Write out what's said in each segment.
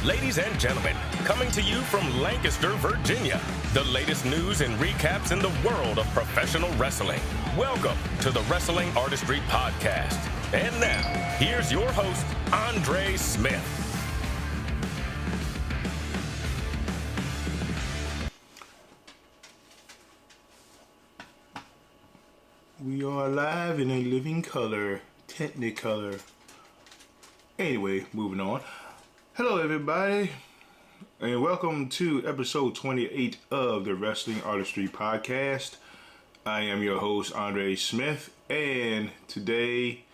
Ladies and gentlemen, coming to you from Lancaster, Virginia, the latest news and recaps in the world of professional wrestling. Welcome to the Wrestling Artistry Podcast. And now, here's your host, Andre Smith. We are live in a living color, technicolor. Anyway, moving on. Hello everybody, and welcome to episode 28 of the Wrestling Artistry Podcast. I am your host, Andre Smith, and today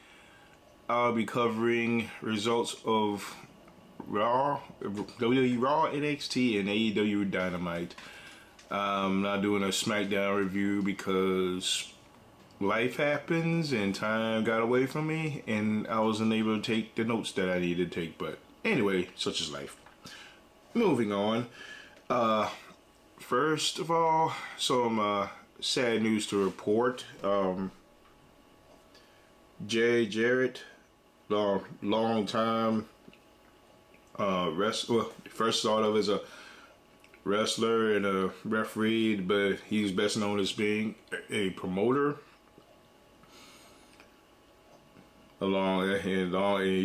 I'll be covering results of RAW, WWE RAW, NXT, and AEW Dynamite. I'm not doing a SmackDown review because life happens and time got away from me and I wasn't able to take the notes that I needed to take, but anyway, such is life. Moving on. First of all, some sad news to report. Jay Jarrett, long time first thought of as a wrestler and a referee, but he's best known as being a promoter. He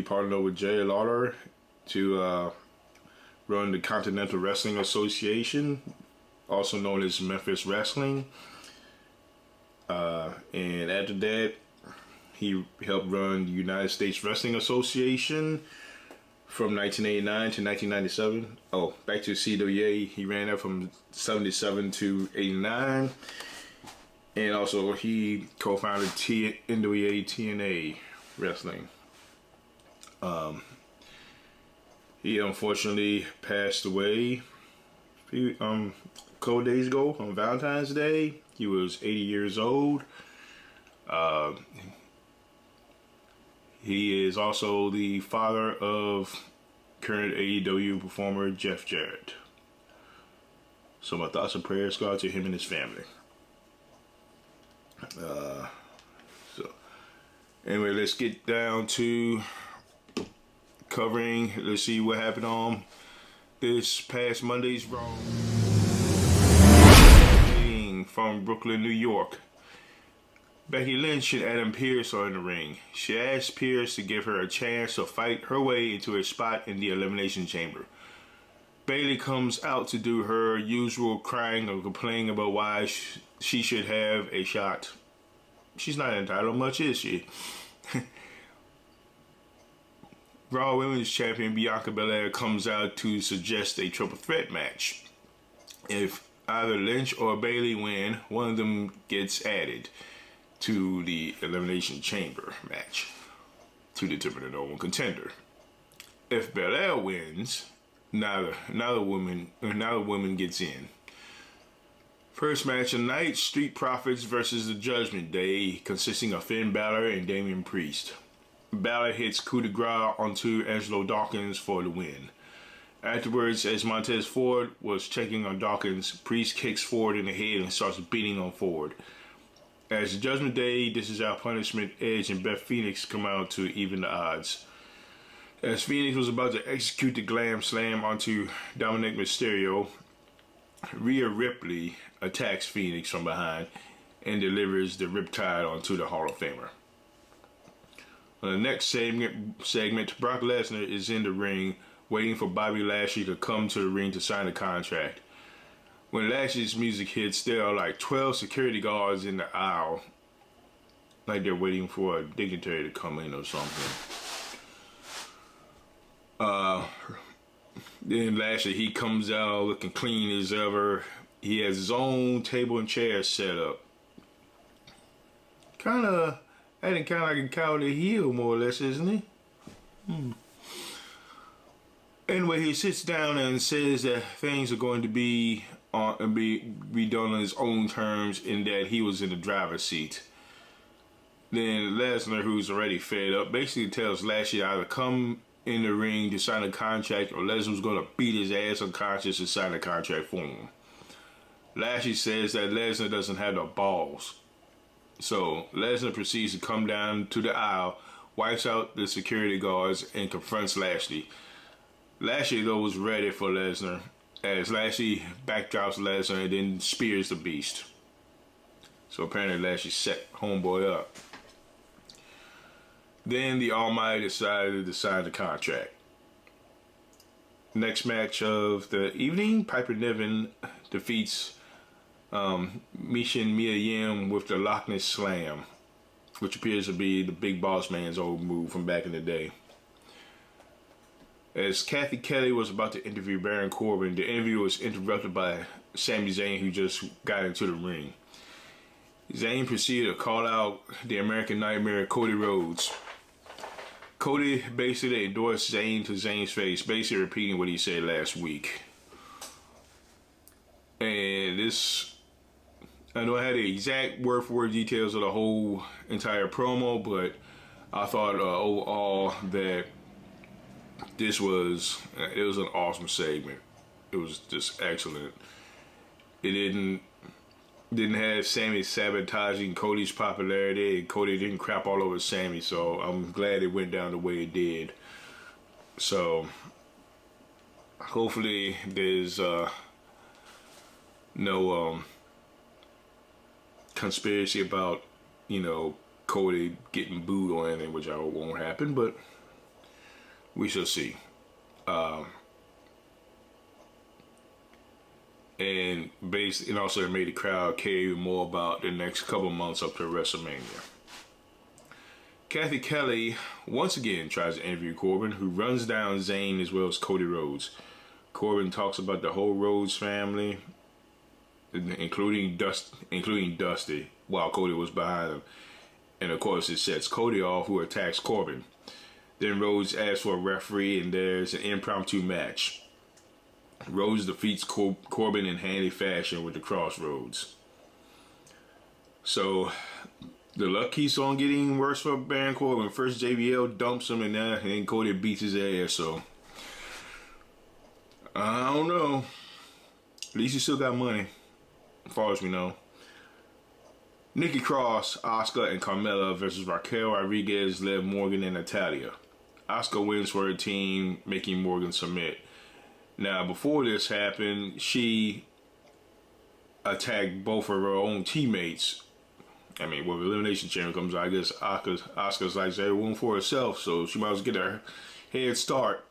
partnered up with Jay Lawler to run the Continental Wrestling Association, also known as Memphis Wrestling. And after that, he helped run the United States Wrestling Association from 1989 to 1997. Oh, back to CWA. He ran that from 77 to 89. And also, he co-founded NWA TNA Wrestling. He unfortunately passed away a couple days ago on Valentine's Day. He was 80 years old. He is also the father of current AEW performer Jeff Jarrett. So my thoughts and prayers go out to him and his family. Anyway, let's get down to covering. Let's see what happened on this past Monday's Raw. From Brooklyn, New York. Becky Lynch and Adam Pearce are in the ring. She asked Pearce to give her a chance to fight her way into a spot in the Elimination Chamber. Bayley comes out to do her usual crying or complaining about why she should have a shot. She's not entitled much, is she? Raw Women's Champion Bianca Belair comes out to suggest a triple threat match. If either Lynch or Bayley win, one of them gets added to the Elimination Chamber match to determine the number one contender. If Belair wins, neither woman gets in. First match of the night, Street Profits versus the Judgment Day, consisting of Finn Balor and Damian Priest. Balor hits coup de grace onto Angelo Dawkins for the win. Afterwards, as Montez Ford was checking on Dawkins, Priest kicks Ford in the head and starts beating on Ford. As the Judgment Day, This Is Our Punishment, Edge and Beth Phoenix come out to even the odds. As Phoenix was about to execute the Glam Slam onto Dominic Mysterio, Rhea Ripley attacks Phoenix from behind and delivers the Riptide onto the Hall of Famer. On the next segment, Brock Lesnar is in the ring waiting for Bobby Lashley to come to the ring to sign the contract. When Lashley's music hits, there are like 12 security guards in the aisle, like they're waiting for a dignitary to come in or something. Then Lashley, he comes out looking clean as ever. He has his own table and chair set up. Acting kind of like a cowardly heel, more or less, isn't he? Anyway, he sits down and says that things are going to be done on his own terms, in that he was in the driver's seat. Then Lesnar, who's already fed up, basically tells Lashley either come in the ring to sign a contract or Lesnar's going to beat his ass unconscious and sign a contract for him. Lashley says that Lesnar doesn't have the balls. So Lesnar proceeds to come down to the aisle, wipes out the security guards, and confronts Lashley. Lashley, though, was ready for Lesnar, as Lashley backdrops Lesnar and then spears the Beast. So apparently Lashley set homeboy up. Then the Almighty decided to sign the contract. Next match of the evening, Piper Niven defeats Michin Mia Yim with the Loch Ness Slam, which appears to be the Big Boss Man's old move from back in the day. As Kathy Kelly was about to interview Baron Corbin, the interview was interrupted by Sami Zayn, who just got into the ring. Zayn proceeded to call out the American Nightmare, Cody Rhodes. Cody basically endorsed Zayn to Zayn's face, basically repeating what he said last week. And this, I know I had the exact word-for-word details of the whole entire promo, but I thought overall that it was an awesome segment. It was just excellent. It didn't have Sammy sabotaging Cody's popularity, and Cody didn't crap all over Sammy, so I'm glad it went down the way it did. So hopefully there's no conspiracy about, Cody getting booed or anything, which I hope won't happen, but we shall see. And also it made the crowd care even more about the next couple months up to WrestleMania. Kathy Kelly once again tries to interview Corbin, who runs down Zayn as well as Cody Rhodes. Corbin talks about the whole Rhodes family, including Dusty, while Cody was behind him. And of course it sets Cody off, who attacks Corbin. Then Rhodes asks for a referee, and there's an impromptu match. Rhodes defeats Corbin in handy fashion with the Crossroads. So the luck keeps on getting worse for Baron Corbin. First JBL dumps him, and then Cody beats his ass. So I don't know. At least he still got money, as far as we know. Nikki Cross, Asuka, and Carmella versus Raquel Rodriguez, Liv Morgan, and Natalya. Asuka wins for her team, making Morgan submit. Now, before this happened, she attacked both of her own teammates. I mean, when the Elimination Chamber comes out, I guess Asuka's like everyone for herself, so she might as well get her head start.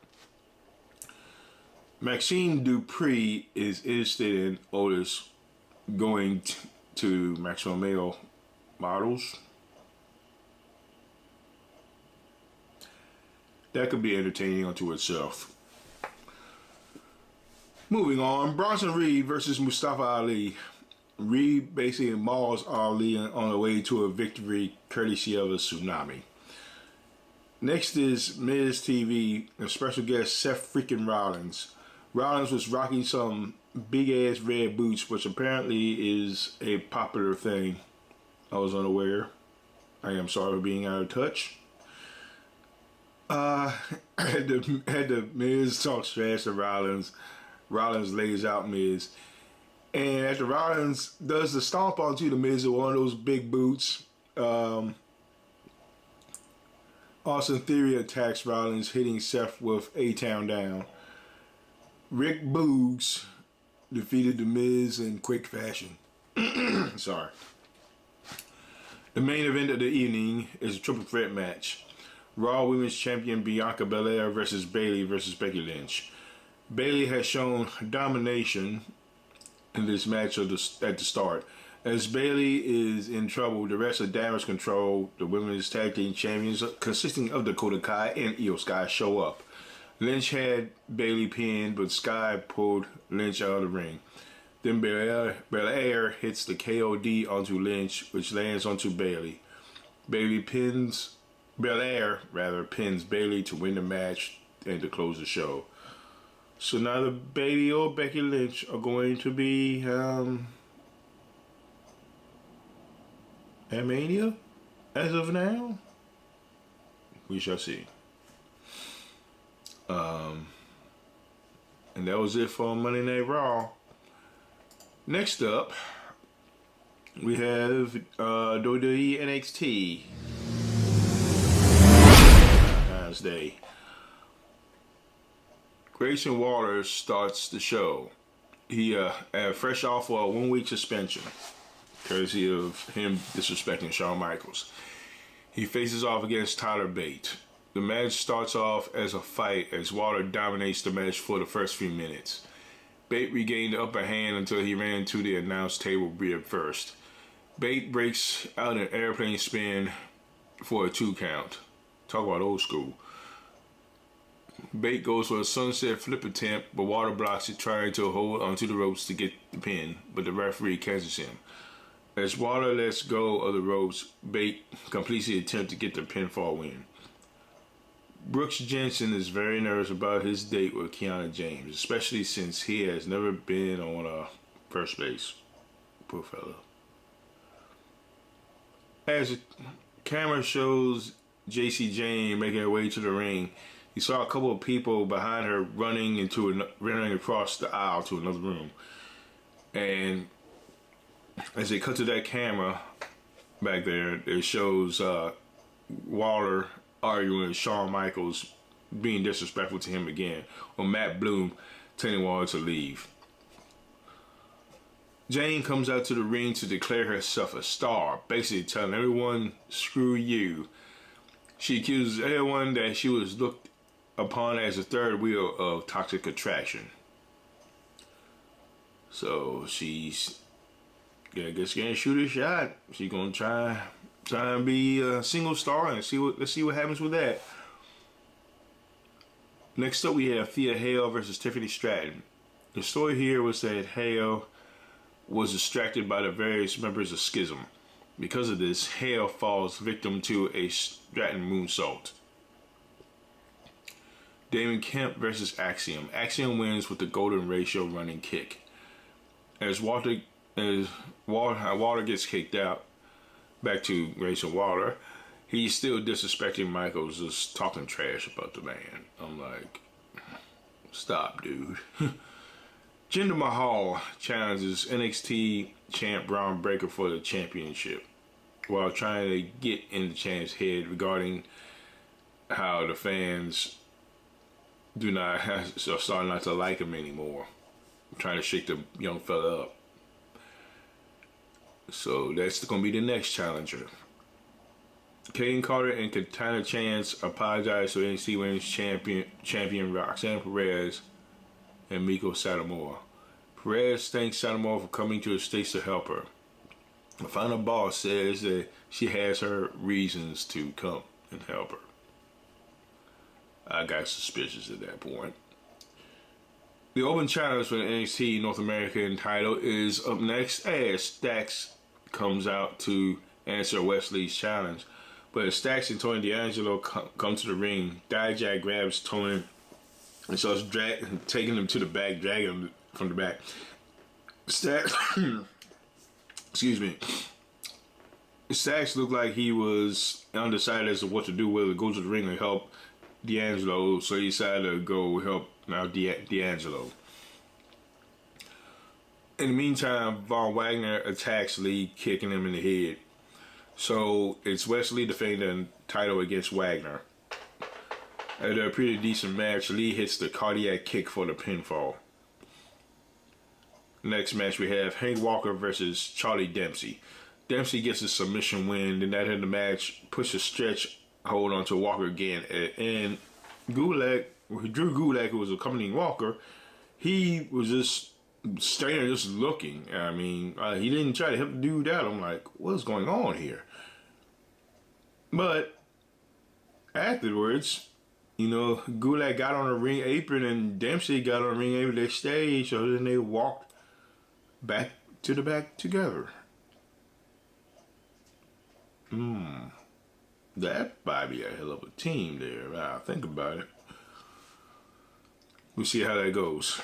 Maxine Dupree is interested in Otis going to Maximum Male Models. That could be entertaining unto itself. Moving on, Bronson Reed versus Mustafa Ali. Reed basically mauls Ali on the way to a victory courtesy of a tsunami. Next is Miz TV, a special guest Seth freaking Rollins. Rollins was rocking some big ass red boots, which apparently is a popular thing. I was unaware. I am sorry for being out of touch. Had the Miz talk trash to Rollins. Rollins lays out Miz. And after Rollins does the stomp onto the Miz with one of those big boots, Austin Theory attacks Rollins, hitting Seth with A-Town Down. Rick Boogs defeated the Miz in quick fashion. Sorry. The main event of the evening is a triple threat match. Raw Women's Champion Bianca Belair versus Bayley versus Becky Lynch. Bayley has shown domination in this match at the start. As Bayley is in trouble, the rest of Damage Control, the Women's Tag Team Champions, consisting of Dakota Kai and Io Sky, show up. Lynch had Bayley pinned, but Sky pulled Lynch out of the ring. Then Belair hits the KOD onto Lynch, which lands onto Bayley. Belair pins Bayley to win the match and to close the show. So neither Bayley or Becky Lynch are going to be at Mania as of now. We shall see. And that was it for Monday Night Raw. Next up, we have WWE NXT. Day. Grayson Waller starts the show. He fresh off a 1-week suspension, courtesy of him disrespecting Shawn Michaels. He faces off against Tyler Bate. The match starts off as a fight as Waller dominates the match for the first few minutes. Bate regained the upper hand until he ran to the announce table rib first. Bate breaks out an airplane spin for a 2 count. Talk about old school. Bate goes for a sunset flip attempt, but Waller blocks it, trying to hold onto the ropes to get the pin, but the referee catches him. As Waller lets go of the ropes, Bate completes the attempt to get the pinfall win. Brooks Jensen is very nervous about his date with Kiana James, especially since he has never been on first base. Poor fella. As the camera shows JC Jane making her way to the ring, he saw a couple of people behind her running across the aisle to another room. And as they cut to that camera back there, it shows Waller arguing with Shawn Michaels, being disrespectful to him again, or Matt Bloom telling Waller to leave. Jane comes out to the ring to declare herself a star, basically telling everyone, screw you. She accuses everyone that she was looked upon as a third wheel of toxic attraction. So she's, I guess, gonna shoot a shot. She's gonna try and be a single star and let's see what happens with that. Next up, we have Thea Hale versus Tiffany Stratton. The story here was that Hale was distracted by the various members of Schism. Because of this, Hale falls victim to a Stratton moonsault. Damon Kemp versus Axiom. Axiom wins with the Golden Ratio running kick. As Walter gets kicked out, back to Grayson Waller, he's still disrespecting Michaels, just talking trash about the man. I'm like, stop, dude. Jinder Mahal challenges NXT champ Braun Breaker for the championship while trying to get in the champ's head regarding how the fans are starting not to like him anymore. Trying to shake the young fella up. So that's going to be the next challenger. Kane Carter and Katana Chance apologize to NXT Women's Champion Roxanne Perez and Miko Satomura. Perez thanks Satomura for coming to the States to help her. The final boss says that she has her reasons to come and help her. I got suspicious at that point. The open challenge for the NXT North American title is up next as Stax comes out to answer Wesley's challenge. But as Stax and Tony D'Angelo come to the ring, Dijak grabs Tony and starts taking him to the back, dragging him from the back. Stax, excuse me. Stax looked like he was undecided as to what to do, whether to go to the ring or help D'Angelo, so he decided to go help D'Angelo. In the meantime, Von Wagner attacks Lee, kicking him in the head. So it's Wesley defending the title against Wagner. At a pretty decent match, Lee hits the cardiac kick for the pinfall. Next match, we have Hank Walker versus Charlie Dempsey. Dempsey gets a submission win. Then that in the match, puts a stretch hold on to Walker again. And Drew Gulak, who was accompanying Walker, he was just standing there just looking. I mean, he didn't try to help the dude out. I'm like, what's going on here? But afterwards, Gulak got on the ring apron and Dempsey got on the ring apron. They stayed, so then they walked back to the back together. That might be a hell of a team there. Now think about it. We'll see how that goes.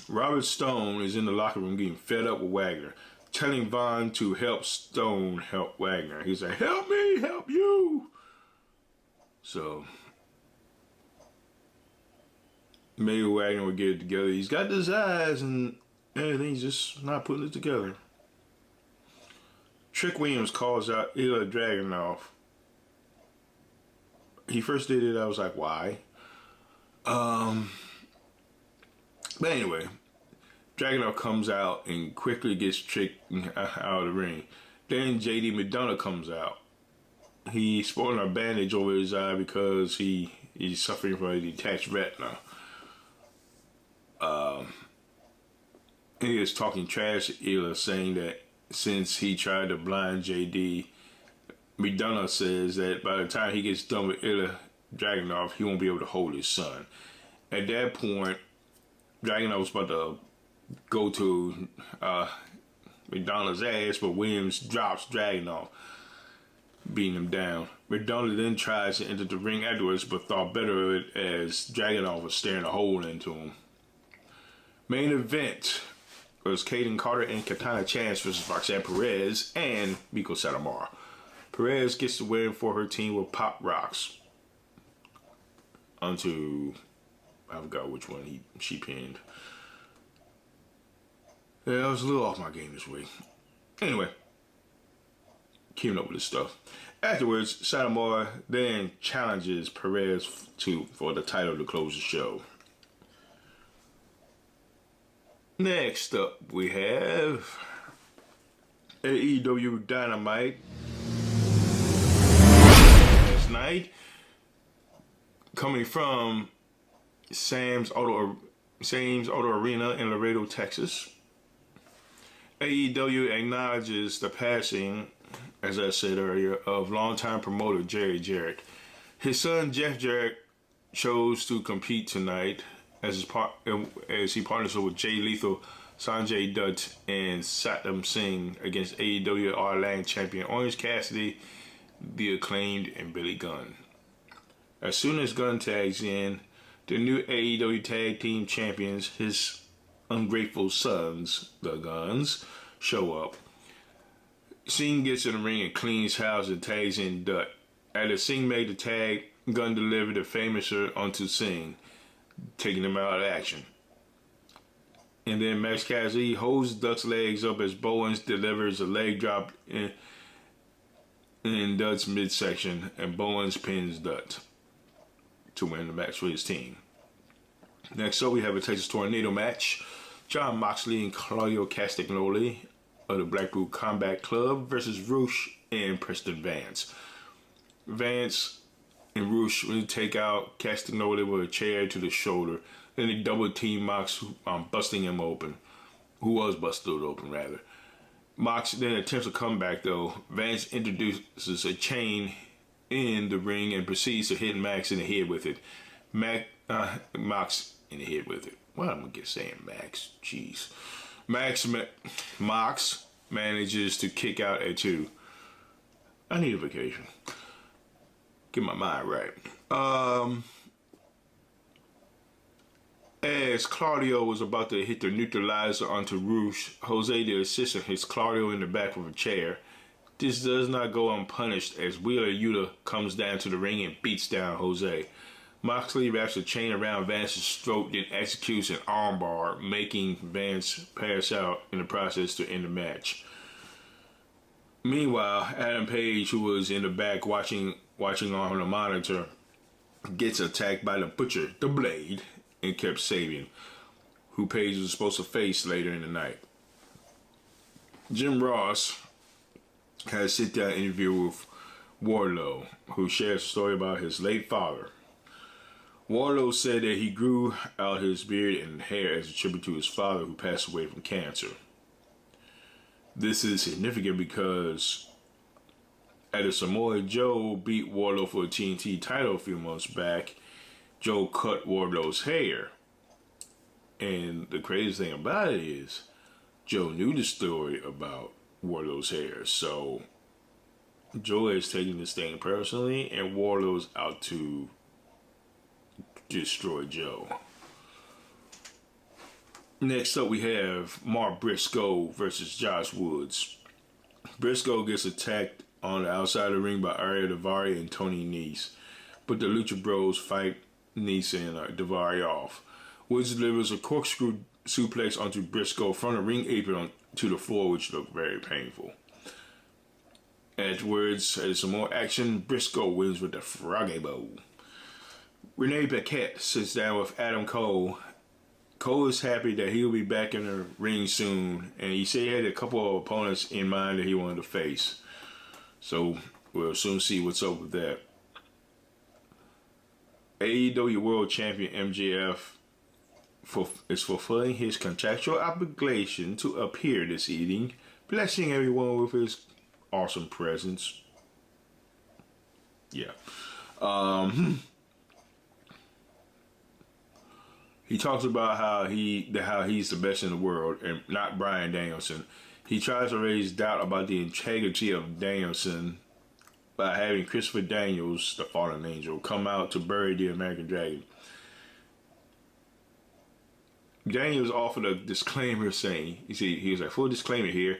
Robert Stone is in the locker room getting fed up with Wagner, telling Vaughn to help Stone help Wagner. He's like, help me, help you. So maybe Wagner will get it together. He's got his eyes and everything, he's just not putting it together. Trick Williams calls out Ilya Dragunov. He first did it, I was like, why? But anyway, Dragunov comes out and quickly gets tricked out of the ring. Then JD McDonough comes out. He's sporting a bandage over his eye because he's suffering from a detached retina. He is talking trash to Ila, saying that since he tried to blind JD, McDonough says that by the time he gets done with Ila Dragunov, he won't be able to hold his son. At that point, Dragunov was about to go to McDonough's ass, but Williams drops Dragunov, beating him down. McDonough then tries to enter the ring afterwards, but thought better of it as Dragunov was staring a hole into him. Main event was Kaden Carter and Katana Chance versus Roxanne Perez and Miko Satomura. Perez gets the win for her team with Pop Rocks. Onto, I forgot which one she pinned. Yeah, I was a little off my game this week. Anyway, keeping up with this stuff. Afterwards, Satomura then challenges Perez for the title to close the show. Next up, we have AEW Dynamite. Last night, coming from Sam's Auto Arena in Laredo, Texas. AEW acknowledges the passing, as I said earlier, of longtime promoter Jerry Jarrett. His son Jeff Jarrett chose to compete tonight as he partners up with Jay Lethal, Sanjay Dutt, and Satnam Singh against AEW All-Atlantic champion Orange Cassidy, The Acclaimed, and Billy Gunn. As soon as Gunn tags in, the new AEW Tag Team Champions, his ungrateful sons, the Guns, show up. Singh gets in the ring and cleans house and tags in Dutt. After Singh made the tag, Gunn delivered the famouser onto Singh, taking him out of action. And then Max Cassidy holds Dutt's legs up as Bowens delivers a leg drop in Dutt's midsection, and Bowens pins Dutt to win the match for his team. Next up, we have a Texas Tornado match. Jon Moxley and Claudio Castagnoli of the Blackpool Combat Club versus Roosh and Preston Vance. Vance and Roosh will take out Castagnoli with a chair to the shoulder. Then they double team Mox, busting him open. Who was busted open, rather. Mox then attempts a comeback, though. Vance introduces a chain in the ring and proceeds to hit Max in the head with it. Mox in the head with it. Why am I get saying Max? Jeez. Mox manages to kick out at 2. I need a vacation. Get my mind right. As Claudio was about to hit the neutralizer onto Roosh, Jose the assistant hits Claudio in the back with a chair. This does not go unpunished as Wheeler Yuta comes down to the ring and beats down Jose. Moxley wraps a chain around Vance's throat, then executes an armbar, making Vance pass out in the process to end the match. Meanwhile, Adam Page, who was in the back watching on the monitor, gets attacked by the Butcher, the Blade, and Kip Sabian, who Page was supposed to face later in the night. Jim Ross had a sit-down interview with Wardlow, who shares a story about his late father. Wardlow said that he grew out his beard and hair as a tribute to his father, who passed away from cancer. This is significant because after Samoa Joe beat Wardlow for the TNT title a few months back, Joe cut Wardlow's hair. And the crazy thing about it is, Joe knew the story about Wardlow's hair. So, Joe is taking this thing personally, and Wardlow's out to destroy Joe. Next up, we have Mark Briscoe versus Josh Woods. Briscoe gets attacked on the outside of the ring by Ariel Daivari and Tony Nese, but the Lucha Bros fight Nese and Daivari off. Woods delivers a corkscrew suplex onto Briscoe from the ring apron to the floor, which looked very painful. Afterwards, there's some more action. Briscoe wins with the Froggy Bow. Renee Paquette sits down with Adam Cole. Cole is happy that he'll be back in the ring soon, and he said he had a couple of opponents in mind that he wanted to face. So we'll soon see what's up with that. AEW World Champion MJF is fulfilling his contractual obligation to appear this evening, blessing everyone with his awesome presence. Yeah. He talks about how he's the best in the world and not Bryan Danielson. He tries to raise doubt about the integrity of Danielson by having Christopher Daniels, the fallen angel, come out to bury the American Dragon. Daniels offered a disclaimer saying, he was like, full disclaimer here.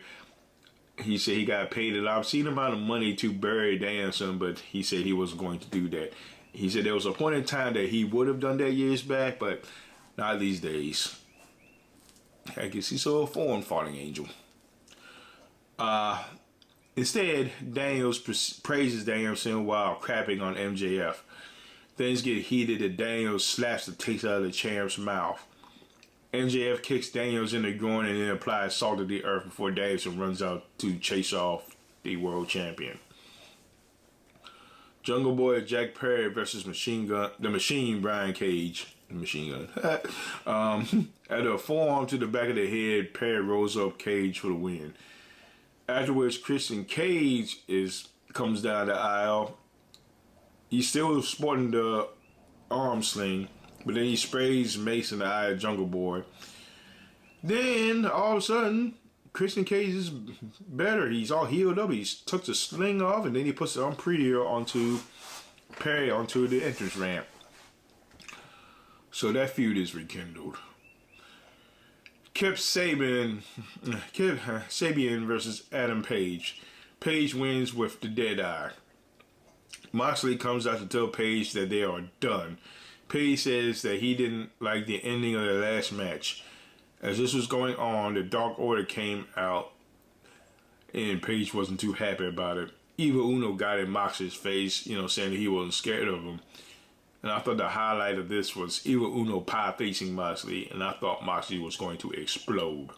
He said he got paid an obscene amount of money to bury Danielson, but he said he wasn't going to do that. He said there was a point in time that he would have done that years back, but not these days. I guess he's so a foreign falling angel. Instead, Daniels praises Danielson while crapping on MJF. Things get heated and Daniels slaps the taste out of the champ's mouth. MJF kicks Daniels in the groin and then applies salt to the earth before Danielson runs out to chase off the world champion. Jungle Boy Jack Perry versus the Machine Brian Cage. Machine Gun. At a forearm to the back of the head, Perry rolls up Cage for the win. Afterwards, Christian Cage comes down the aisle. He's still sporting the arm sling, but then he sprays Mace in the eye of Jungle Boy. Then, all of a sudden, Christian Cage is better. He's all healed up. He took the sling off, and then he puts the prettier onto Perry onto the entrance ramp. So that feud is rekindled. Kip Sabian versus Adam Page. Page wins with the dead eye. Moxley comes out to tell Page that they are done. Page says that he didn't like the ending of the last match. As this was going on, the Dark Order came out, and Page wasn't too happy about it. Evil Uno got in Moxley's face, saying that he wasn't scared of him. And I thought the highlight of this was Evil Uno pie-facing Moxley, and I thought Moxley was going to explode.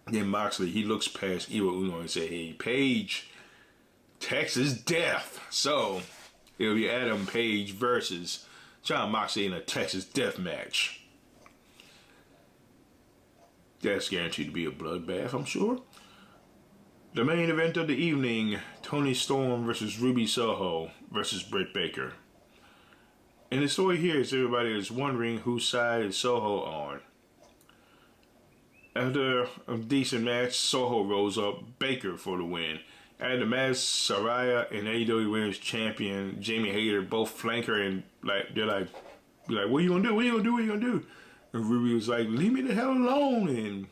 Then Moxley, he looks past Evil Uno and says, hey, Page, Texas Death. So, it'll be Adam Page versus Jon Moxley in a Texas Death match. That's guaranteed to be a bloodbath, I'm sure. The main event of the evening, Toni Storm versus Ruby Soho versus Britt Baker. And the story here is everybody is wondering whose side is Soho on. After a decent match, Soho rolls up Baker for the win. At the match, Saraya and AEW Women's Champion Jamie Hayter both flank her and they're like, what you gonna do? What you gonna do? What you gonna do? And Ruby was like, leave me the hell alone. And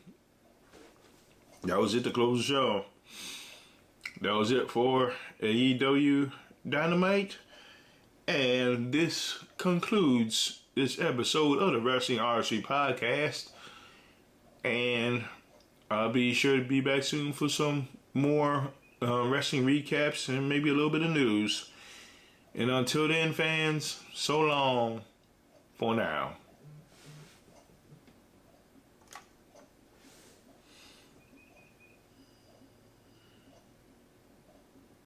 that was it to close the show. That was it for AEW Dynamite. And this concludes this episode of the Wrestling Artistry Podcast. And I'll be sure to be back soon for some more wrestling recaps and maybe a little bit of news. And until then, fans, so long for now.